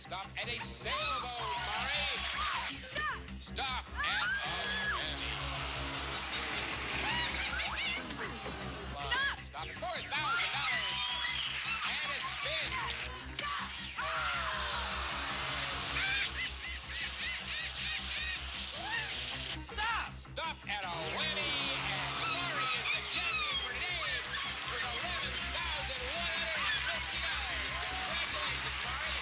Stop at a sailboat, Murray. Stop at a whammy. Stop! Stop at $4,000 and a spin. Stop! Stop at a whammy, and Murray is the champion for today with $11,150. Congratulations, Murray.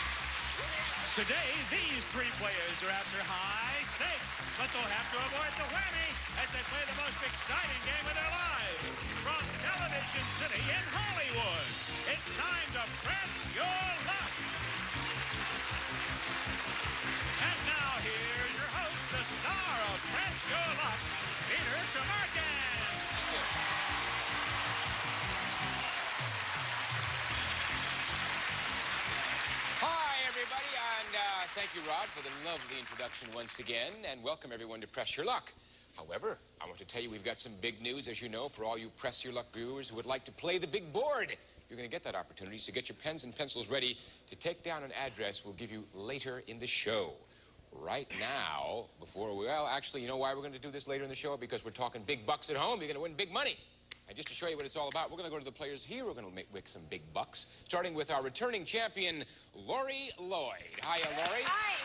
Today, these three players are after high stakes, but they'll have to avoid the whammy as they play the most exciting game of their lives. From Television City in Hollywood, it's time to press your luck. And now here's your host, the star of Press Your Luck, Peter Tremarkin. Hi, everybody, and thank you, Rod, for the lovely introduction once again, and welcome everyone to Press Your Luck. However, I want to tell you we've got some big news, as you know, for all you Press Your Luck viewers who would like to play the big board. You're going to get that opportunity, so get your pens and pencils ready to take down an address we'll give you later in the show. Right now, well, actually, you know why we're going to do this later in the show? Because we're talking big bucks at home. You're going to win big money. And just to show you what it's all about, we're going to go to the players here. We're going to make some big bucks, starting with our returning champion, Lori Lloyd. Hiya, Lori. Hi.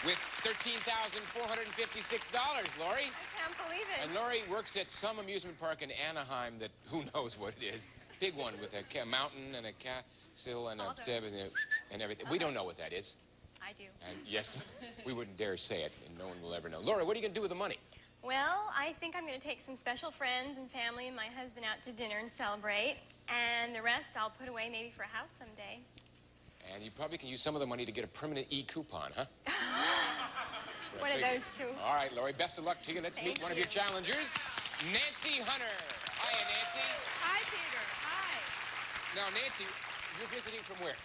With $13,456, Lori. I can't believe it. And Lori works at some amusement park in Anaheim that who knows what it is. Big one with a mountain and a castle and and everything. We don't know what that is. I do. And yes, we wouldn't dare say it, and no one will ever know. Lori, what are you going to do with the money? Well, I think I'm going to take some special friends and family and my husband out to dinner and celebrate. And the rest I'll put away maybe for a house someday. And you probably can use some of the money to get a permanent e-coupon, huh? One of those two. All right, Lori, best of luck to you. Let's meet one of your challengers, Nancy Hunter. Hiya, Nancy. Hi, Peter. Hi. Now, Nancy, you're visiting from where?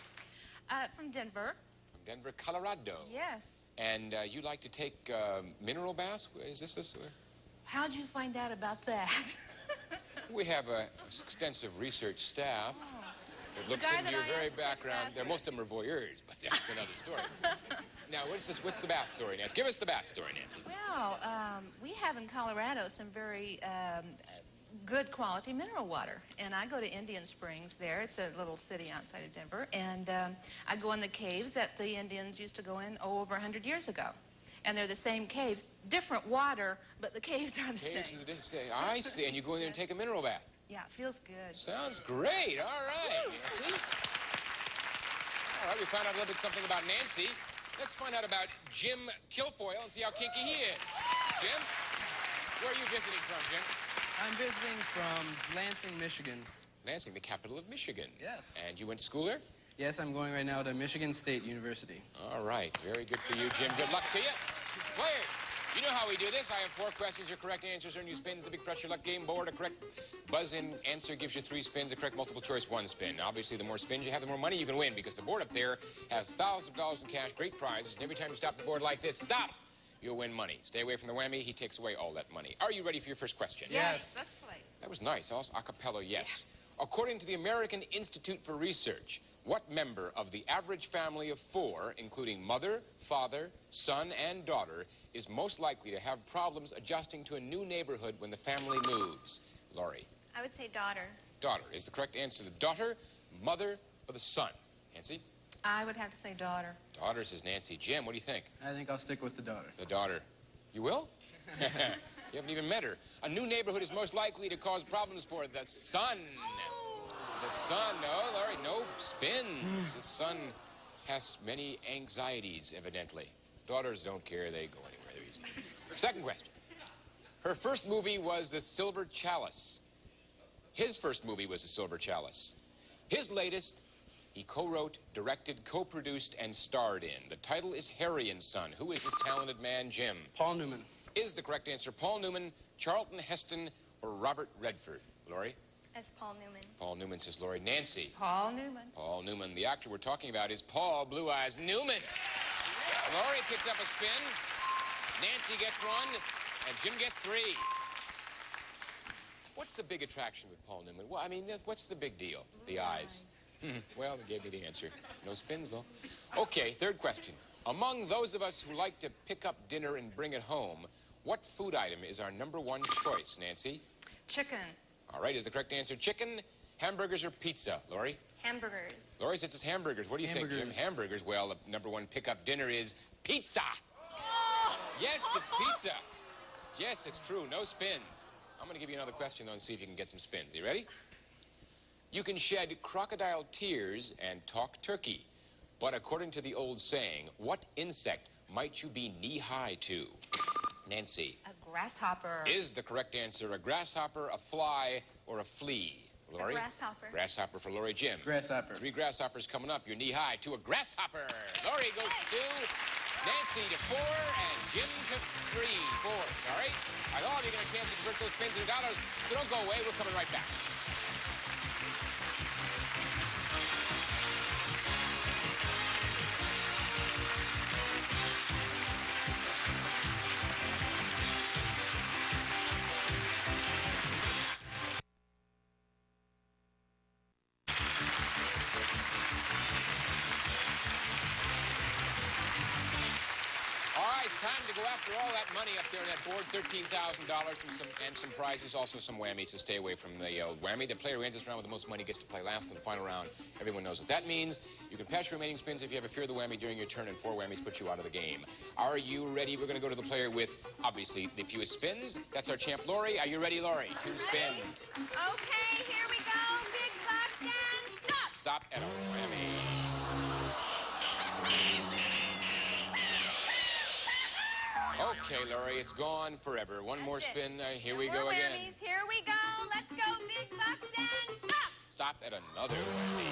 From Denver. From Denver, Colorado. Yes. And you like to take mineral baths? Is this? How'd you find out about that? We have an extensive research staff. Oh. It looks guy into that your I very asked to take a background. bath Most of them are voyeurs, but that's another story. Now, what's the bath story, Nancy? Give us the bath story, Nancy. Well, we have in Colorado some very good quality mineral water. And I go to Indian Springs there. It's a little city outside of Denver. And I go in the caves that the Indians used to go in over 100 years ago. And they're the same caves, different water, but the caves are the same. I see. And you go in there and take a mineral bath. Yeah, it feels good. Sounds great. All right, Nancy. All right, we found out a little bit something about Nancy. Let's find out about Jim Kilfoyle and see how kinky he is. Jim, where are you visiting from, Jim? I'm visiting from Lansing, Michigan. Lansing, the capital of Michigan. Yes. And you went to school there? Yes, I'm going right now to Michigan State University. All right, very good for you, Jim. Good luck to you. Players, you know how we do this. I have 4 questions. Your correct answers earn you spins. The Big Press Your Luck game board. A correct buzz-in answer gives you 3 spins. A correct multiple choice 1 spin. Obviously, the more spins you have, the more money you can win because the board up there has thousands of dollars in cash, great prizes, and every time you stop the board like this, stop, you'll win money. Stay away from the whammy. He takes away all that money. Are you ready for your first question? Yes. Let's play. That was nice. Also, a cappella, yes. Yeah. According to the American Institute for Research, what member of the average family of 4, including mother, father, son, and daughter, is most likely to have problems adjusting to a new neighborhood when the family moves? Lori. I would say daughter. Daughter. Is the correct answer the daughter, mother, or the son? Nancy? I would have to say daughter. Daughter, says Nancy. Jim, what do you think? I think I'll stick with the daughter. The daughter. You will? You haven't even met her. A new neighborhood is most likely to cause problems for the son. The son, no, Larry, no spins. The son has many anxieties, evidently. Daughters don't care. They go anywhere. They're easy. Second question. Her first movie was The Silver Chalice. His first movie was The Silver Chalice. His latest, he co-wrote, directed, co-produced, and starred in. The title is Harry and Son. Who is this talented man, Jim? Paul Newman. Is the correct answer Paul Newman, Charlton Heston, or Robert Redford? Lori? As Paul Newman. Paul Newman, says Lori. Nancy? Paul Newman. Paul Newman. The actor we're talking about is Paul Blue Eyes Newman. Lori picks up a spin. Nancy gets 1, and Jim gets 3. What's the big attraction with Paul Newman? Well, I mean, what's the big deal? The eyes. Well, they gave me the answer. No spins, though. Okay, third question. Among those of us who like to pick up dinner and bring it home, what food item is our #1 choice, Nancy? Chicken. All right, is the correct answer chicken, hamburgers, or pizza? Lori? Hamburgers. Lori says it's hamburgers. What do you think, Jim? Hamburgers. Hamburgers. Well, the #1 pickup dinner is pizza. Yes, it's pizza. Yes, it's true. No spins. I'm going to give you another question, though, and see if you can get some spins. Are you ready? You can shed crocodile tears and talk turkey. But according to the old saying, what insect might you be knee-high to? Nancy. A grasshopper. Is the correct answer a grasshopper, a fly, or a flea? Lori? A grasshopper. Grasshopper for Lori. Jim. Grasshopper. 3 grasshoppers coming up. You're knee-high to a grasshopper. Lori goes to 2, Nancy to 4, and Jim to 3 fours. All right? All right, all of you get a chance to convert those spins into dollars, so don't go away. We're coming right back. Time to go after all that money up there on that board, $13,000 and some prizes, also some whammies, so stay away from the whammy. The player who ends this round with the most money gets to play last in the final round. Everyone knows what that means. You can pass your remaining spins if you have a fear of the whammy during your turn, and 4 whammies put you out of the game. Are you ready? We're going to go to the player with, obviously, the fewest spins. That's our champ, Lori. Are you ready, Lori? 2 spins. Okay, here we go. Big bucks and stop. Stop at a whammy. Okay, Lori, it's gone forever. One more spin. Here we go again. Whammies. Here we go. Let's go. Big bucks and stop. Stop at another whammy.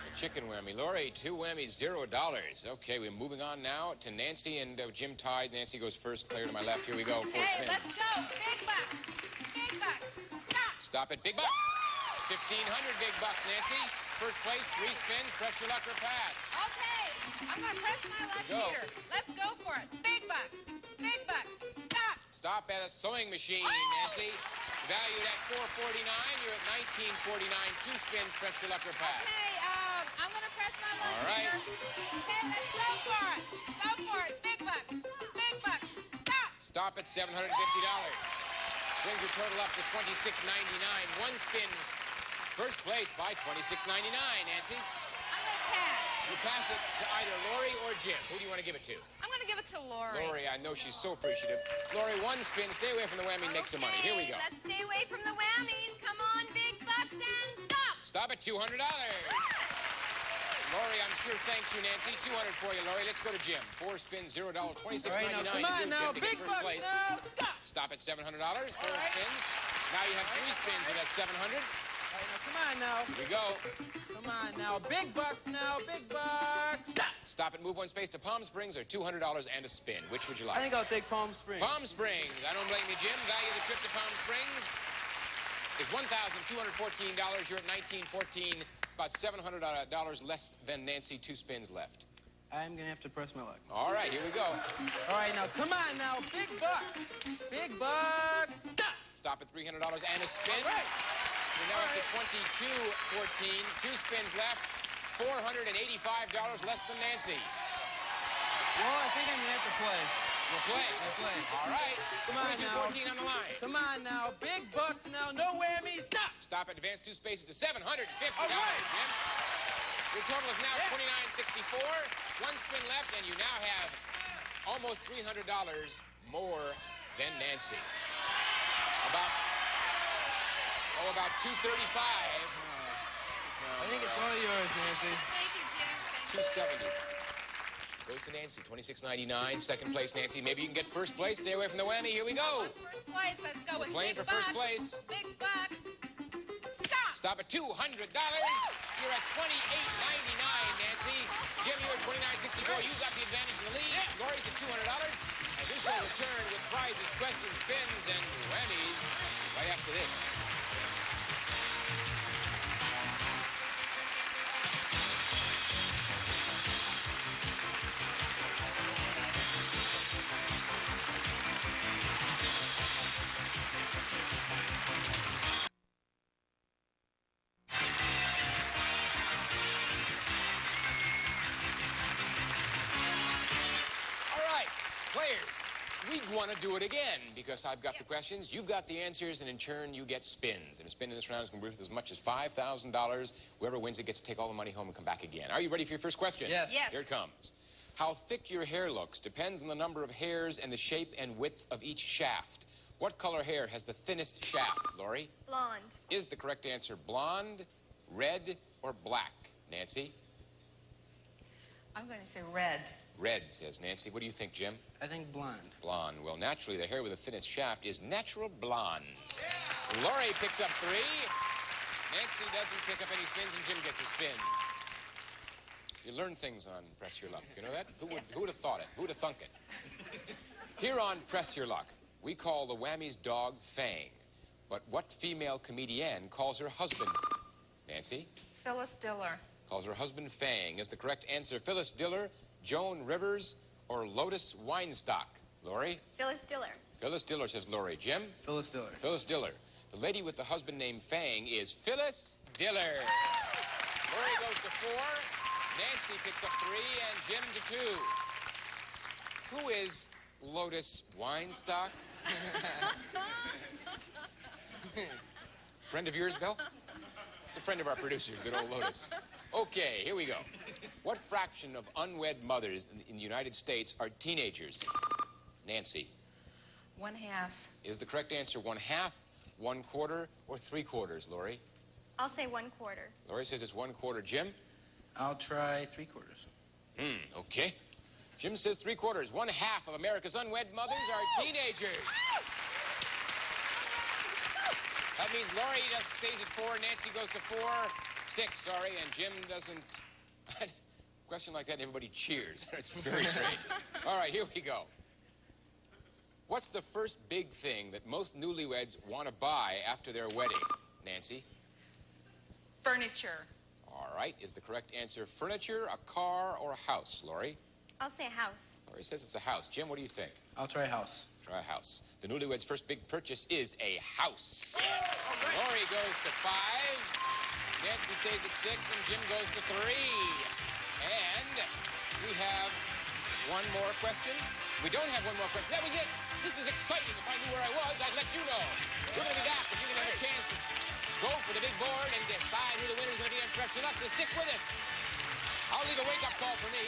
A chicken whammy. Lori, 2 whammies, $0. Okay, we're moving on now to Nancy and Jim tied. Nancy goes first. Player to my left. Here we go. 4 Okay, spins. let's go. Big bucks. Big bucks. Stop. Stop at big bucks. 1,500 big bucks, Nancy. First place, 3 spins, press your luck or pass. Okay, I'm going to press my luck Go. here. Let's go for it. Big bucks. Big bucks. Stop. Stop at a sewing machine, Nancy. Valued at $4.49, you're at $19.49. 2 spins, press your luck or pass. Okay, I'm going to press my luck All right. here. Okay, let's go for it. Go for it. Big bucks. Big bucks. Stop. Stop at $750. Brings your total up to $26.99. 1 spin. First place by $26.99, Nancy. I'm going to pass. You pass it to either Lori or Jim. Who do you want to give it to? I'm going to give it to Lori. Lori, I know she's so appreciative. Lori, 1 spin. Stay away from the whammy and make some money. Here we go. Let's stay away from the whammies. Come on, big bucks and stop. Stop at $200. Lori, I'm sure thanks you, Nancy. 200 for you, Lori. Let's go to Jim. 4 spins, $0, $26.99. All right, now, come on now, big bucks now. Stop at $700. 4 spins. Now you have 3 spins with that 700. All right, now, come on now. Here we go. Come on now. Big bucks now. Big bucks. Stop and move 1 space to Palm Springs or $200 and a spin. Which would you like? I think I'll take Palm Springs. Palm Springs. I don't blame you, Jim. Value of the trip to Palm Springs is $1,214. You're at $1,914. About $700 less than Nancy. 2 spins left. I'm going to have to press my luck. All right, here we go. All right, now, come on now. Big bucks. Big bucks. Stop. Stop at $300 and a spin. All right. You're now up to $22.14. 2 spins left. $485 less than Nancy. Well, I think I'm going to have to play. We'll play. I'll play. All right. Come on now. 22.14 on the line. Come on now. Big bucks now. No whammies. Stop. Stop at advance 2 spaces to $750. All right. Jim. Your total is now $29.64. 1 spin left, and you now have almost $300 more than Nancy. About $235. I think it's all yours, Nancy. Thank you, Jim. $270. Goes to Nancy, $26.99. Second place, Nancy. Maybe you can get first place. Stay away from the whammy. Here we go. First place. Let's go with Playing big for first bucks. place. Big bucks. Stop. Stop at $200. You're at $28.99, Nancy. Jim, you're at $29.64. You got the advantage in the lead. Lori's at $200. And this will return with prizes, questions, spins, and whammies right after this. you want to do it again? Because I've got the questions, you've got the answers, and in turn, you get spins. And a spin in this round is going to be worth as much as $5,000. Whoever wins it gets to take all the money home and come back again. Are you ready for your first question? Yes. Yes. Here it comes. How thick your hair looks depends on the number of hairs and the shape and width of each shaft. What color hair has the thinnest shaft, Lori? Blonde. Is the correct answer blonde, red, or black? Nancy? I'm going to say red. Red, says Nancy. What do you think, Jim? I think blonde. Blonde. Well, naturally, the hair with the thinnest shaft is natural blonde. Lori picks up 3. Nancy doesn't pick up any spins, and Jim gets a spin. You learn things on Press Your Luck. You know that? Who would have thought it? Who would have thunk it? Here on Press Your Luck, we call the Whammy's dog Fang. But what female comedienne calls her husband? Nancy? Phyllis Diller. Calls her husband Fang. Is the correct answer Phyllis Diller, Joan Rivers, or Lotus Weinstock? Lori? Phyllis Diller. Phyllis Diller, says Lori. Jim? Phyllis Diller. Phyllis Diller. The lady with the husband named Fang is Phyllis Diller. Lori goes to 4. Nancy picks up 3, and Jim to 2. Who is Lotus Weinstock? Friend of yours, Bill? It's a friend of our producer, good old Lotus. Okay, here we go. What fraction of unwed mothers in the United States are teenagers? Nancy. 1/2. Is the correct answer 1/2, 1/4, or 3/4, Lori? I'll say 1/4. Lori says it's 1/4. Jim? I'll try 3/4. Okay. Jim says 3/4. 1/2 of America's unwed mothers are teenagers. That means Lori just stays at 4, Nancy goes to 4, 6, sorry, and Jim doesn't. Question like that, and everybody cheers. It's very strange. All right, here we go. What's the first big thing that most newlyweds want to buy after their wedding? Nancy? Furniture. All right, is the correct answer furniture, a car, or a house, Lori? I'll say a house. Lori says it's a house. Jim, what do you think? I'll try house. Try a house. The newlyweds' first big purchase is a house. Lori goes to 5. Nancy stays at 6, and Jim goes to 3. And we have one more question. We don't have one more question. That was it. This is exciting. If I knew where I was, I'd let you know. We're going to be back, and you're going to have a chance to go for the big board and decide who the winner is going to be on Press Your Luck. So stick with us. I'll leave a wake-up call for me.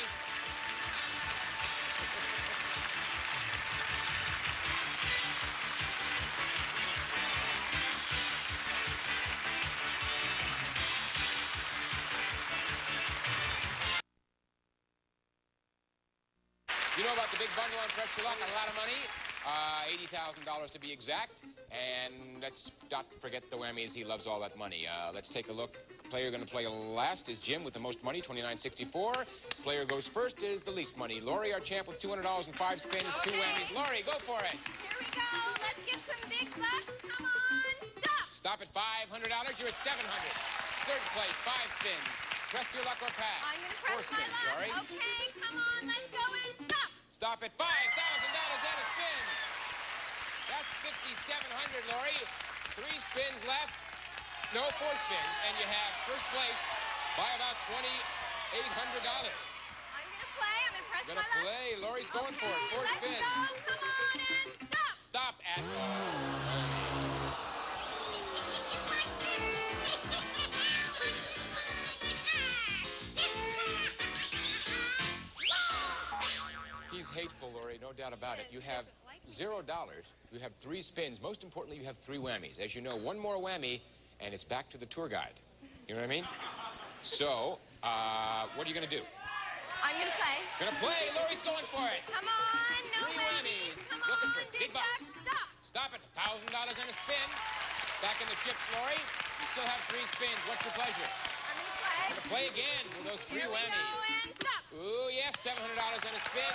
You know about the big bundle on Press Your Luck? A lot of money. $80,000 to be exact. And let's not forget the whammies. He loves all that money. Let's take a look. The player going to play last is Jim with the most money, $29.64. Player goes first is the least money. Lori, our champ, with $200 and 5 spins, 2 whammies. Lori, go for it. Here we go. Let's get some big bucks. Come on. Stop. Stop at $500. You're at $700. Third place, 5 spins. Press your luck or pass. I'm going to press 4 my spins, luck. sorry. Okay, come on. Let's go and stop. Stop at $5,000 and a spin. That's $5,700, Lori. 3 spins left. No, 4 spins. And you have first place by about $2,800. I'm going to play. I'm going to press my luck. Play. Lori's going for it. 4 Let's spins. go. Come on and stop. Stop at He's hateful, Lori, no doubt about it. You have $0. You have 3 spins. Most importantly, you have 3 whammies. As you know, one more whammy, and it's back to the tour guide. You know what I mean? So, what are you going to do? I'm going to play. Gonna play. Lori's going for it. Come on. No 3 whammies. Come Looking on. for big bucks. Stop. Stop at $1,000 and a spin. Back in the chips, Lori. You still have 3 spins. What's your pleasure? I'm going to play. Gonna play again with those 3 Here we whammies. go and stop. Ooh, yes, $700 and a spin.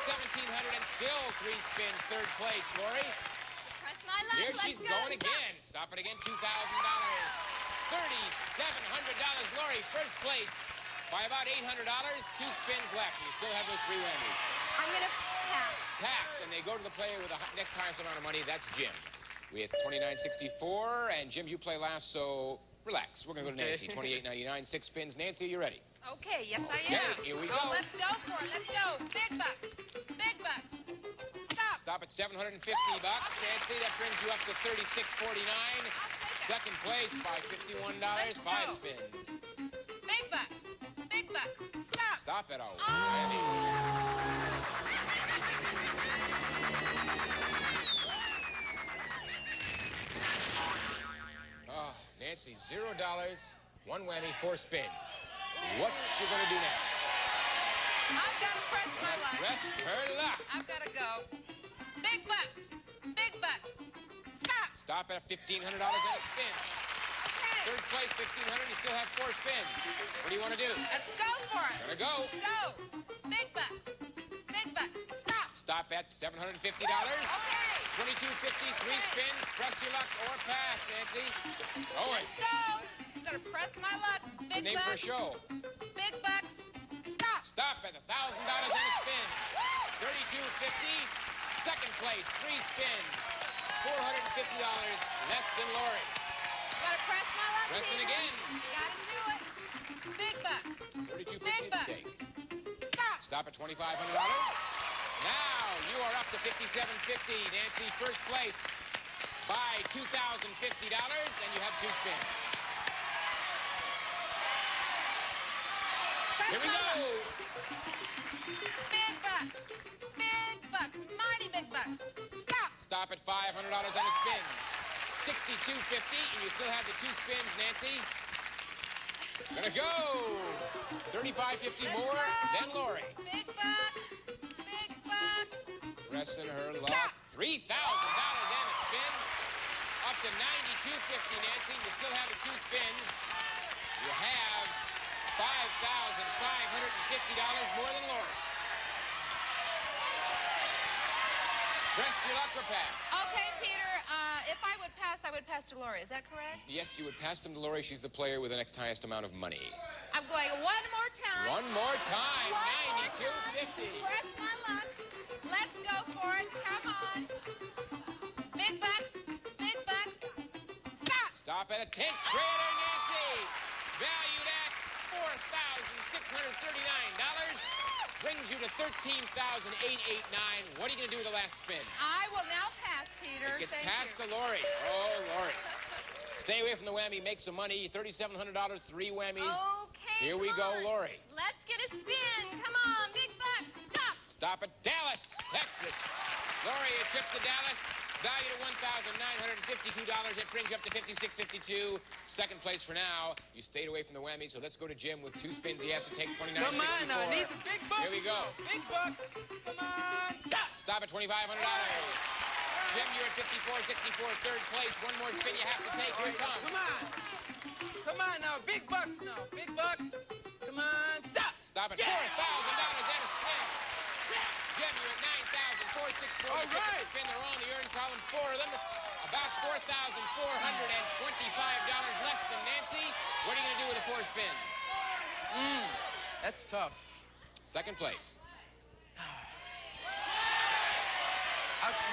$1,700 and still 3 spins. Third place, Lori. Press my luck. Here Let's she's go. going Stop. again. Stop it again, $2,000. $3,700, Lori, first place by about $800. 2 spins left. You still have those 3 whammies. I'm going to pass. Pass, and they go to the player with the next highest amount of money. That's Jim. We have $29.64, and Jim, you play last, so relax. We're going to go to Nancy. $28.99, 6 spins. Nancy, are you ready? Okay, yes I am. Okay, here we Oh, go. let's go for it. Let's go. Big bucks. Big bucks. Stop. Stop at $750. Nancy, that brings you up to $36.49. Second place by $51. Let's 5 go. spins. Big bucks. Big bucks. Stop. Stop at a Oh. whammy. Oh, Nancy, $0, 1 whammy, 4 spins. What you gonna do now? I've got to press my luck. Press her luck. I've got to go. Big bucks. Big bucks. Stop. Stop at $1,500 and a spin. Okay. Third place, $1,500. You still have 4 spins. What do you want to do? Let's go for it. Gonna go. Let's go. Big bucks. Big bucks. Stop. Stop at $750. Okay. $22.50, 3 spins. Press your luck or pass, Nancy. Going. Let's go. I'm going to press my luck. Big Name for a bucks. show. Big bucks. Stop. Stop at $1,000 and a spin. $32.50. Second place, 3 spins. $450 less than Lori. Gotta press my luck. Pressing Peter. again. Gotta do it. Big bucks. $32.50 Big at bucks. stake. Stop. Stop at $2,500. Now you are up to $57.50. Nancy, first place by $2,050, and you have 2 spins. Press Here we my go. luck. Big bucks. Big bucks. Mighty big bucks. Stop. Stop at $500 and a spin. $62.50, and you still have the 2 spins, Nancy. Gonna go. $35.50 more than Lori. Big bucks. Big bucks. Pressing her luck. Stop. $3,000 and a spin. Up to $92.50, Nancy. You still have the 2 spins. You have $5,550 more than Lori. Press your luck or pass. Okay, Peter. If I would pass to Lori. Is that correct? Yes, you would pass them to Lori. She's the player with the next highest amount of money. I'm going one more time. One more time. One more $92.50. time. Press my luck. Let's go for it. Come on. Big bucks. Big bucks. Stop. Stop at a 10th trailer, Nancy. Valued at $4,639. Brings you to $13,889. What are you going to do with the last spin? I will now pass, Peter. It gets Thank passed you. to Lori. Oh, Lori. Stay away from the whammy. Make some money. $3,700, 3 whammies. Okay, Here we come go, on. Lori. Let's get a spin. Come on, big bucks. Stop. Stop at Dallas, Texas. Lori, a trip to Dallas. Valued at $1,952. It brings you up to $56.52. Second place for now. You stayed away from the whammy, so let's go to Jim with 2 spins. He has to take $29.64. Come on now, I need the big bucks. Here we go. Big bucks. Come on. Stop. Stop at $2,500. Jim, you're at $54.64. Third place. One more spin you have to take. Here it comes. Come on. Come on now. Big bucks now. Big bucks. Come on. Stop. Stop at $4,000 and a spin. Jim, you're at $9,464. All You took right. the spin. They're all in the earn column. 4 of them. About $4,425 less than Nancy. What are you going to do with the 4 spins? That's tough. Second place.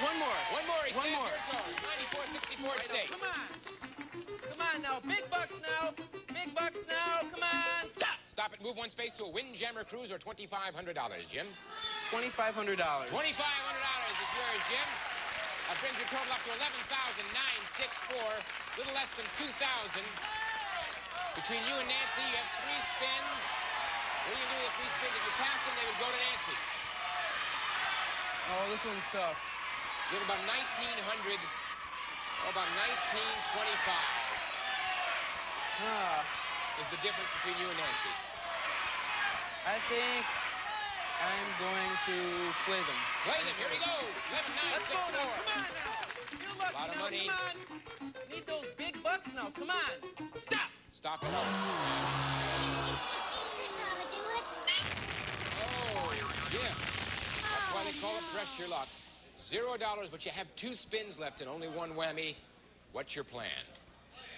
One more. One more. He One stands more. your toes. $94.64 at stake. Come on. Come on now. Big bucks now. Big bucks now. Come on. Stop. Stop it. Move 1 space to a Windjammer Cruise or $2,500, Jim. $2,500. $2,500 is yours, Jim. That brings your total up to $11,964. A little less than $2,000. Between you and Nancy, you have 3 spins. What do you do with 3 spins? If you pass them, they would go to Nancy. Oh, this one's tough. You have about $1,900. Oh, about $1,925 is the difference between you and Nancy. I think I'm going to play them. Play them. Here he goes. Let's go now. Come on $11,964. now. You're lucky Lot of now. money. Come on. Need those big bucks now. Come on. Stop. Stop it. This ought to do it. Oh, Jim. That's why they call it press your luck. $0, but you have 2 spins left and only 1 whammy. What's your plan?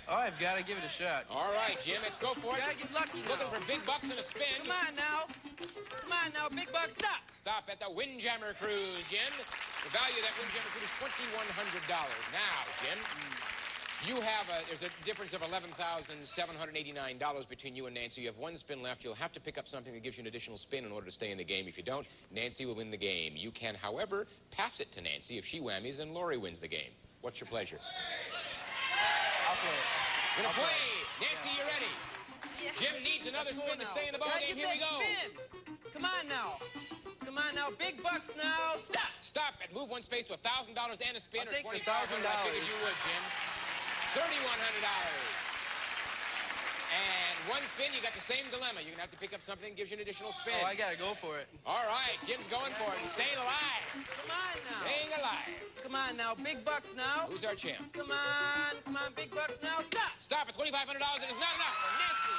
Oh, I've got to give it a shot. All right, Jim, let's go for it. Gotta get lucky now. Looking for big bucks and a spin. Come on now. Come on now. Big bucks. Stop. Stop at the Windjammer Cruise, Jim. The value of that Windjammer Cruise is $2,100. Now, Jim, There's a difference of $11,789 between you and Nancy. You have one spin left. You'll have to pick up something that gives you an additional spin in order to stay in the game. If you don't, Nancy will win the game. You can, however, pass it to Nancy. If she whammies, then Lori wins the game. What's your pleasure? I'll play. Gonna play. Nancy, you ready? Yeah. Jim needs another spin to stay in the ball Gotta game. get Here we that go. spin. Come on now. Come on now. Big bucks now. Stop. Stop and move one space to $1,000 and a spin, I'll or take the $2,500. I $1,000. figured you would, Jim. $3,100. And one spin, you got the same dilemma. You're gonna have to pick up something that gives you an additional spin. Oh, I gotta go for it. All right, Jim's going for it. He's staying alive. Come on now. Staying alive. Come on now. Big bucks now. Who's our champ? Come on. Come on. Big bucks now. Stop. Stop at $2,500, and it's not enough for Nancy.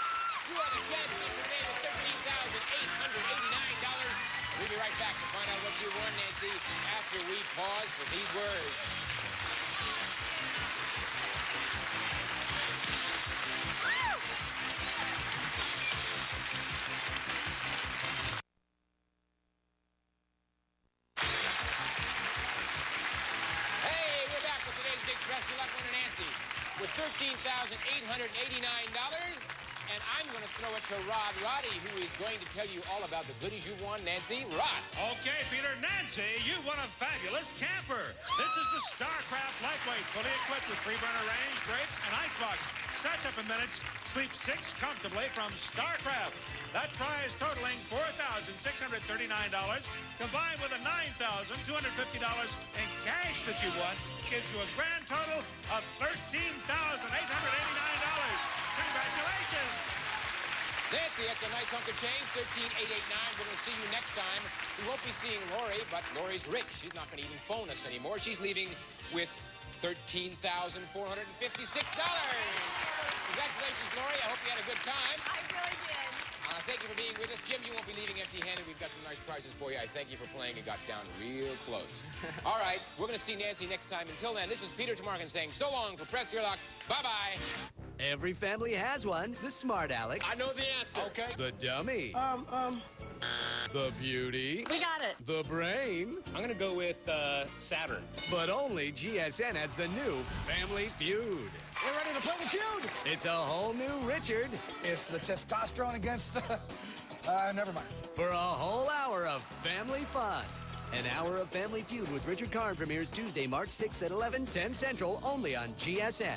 You are the champion for today with $13,889. We'll be right back to find out what you won, Nancy, after we pause for these words. Press your luck winner Nancy with $13,889, and I'm going to throw it to Roddy, who is going to tell you all about the goodies you won. Nancy, Rod. Okay, Peter. Nancy, you won a fabulous camper. This is the StarCraft Lightweight, fully equipped with free-burner range, drapes, and icebox. Starts up in minutes. Sleep 6 comfortably from StarCraft. That prize totaling $4,639, combined with the $9,250 in cash that you won, gives you a grand total of $13,889. Congratulations! Nancy, that's a nice hunk of change, $13,889. We're going to see you next time. We won't be seeing Lori, but Lori's rich. She's not going to even phone us anymore. She's leaving with $13,456. Congratulations, Lori. I hope you had a good time. I really did. Thank you for being with us. Jim, you won't be leaving empty-handed. We've got some nice prizes for you. I thank you for playing. It got down real close. All right, we're going to see Nancy next time. Until then, this is Peter Tamarkin saying so long for Press Your Luck. Bye-bye. Every family has one. The smart Alex. I know the answer. Okay. The dummy. The beauty. We got it. The brain. I'm gonna go with Saturn. But only GSN has the new Family Feud. We're ready to play the feud. It's a whole new Richard It's the testosterone against the... never mind. for a whole hour of family fun. An hour of Family Feud with Richard Karn premieres Tuesday, March 6th at 11:10 Central, only on GSN.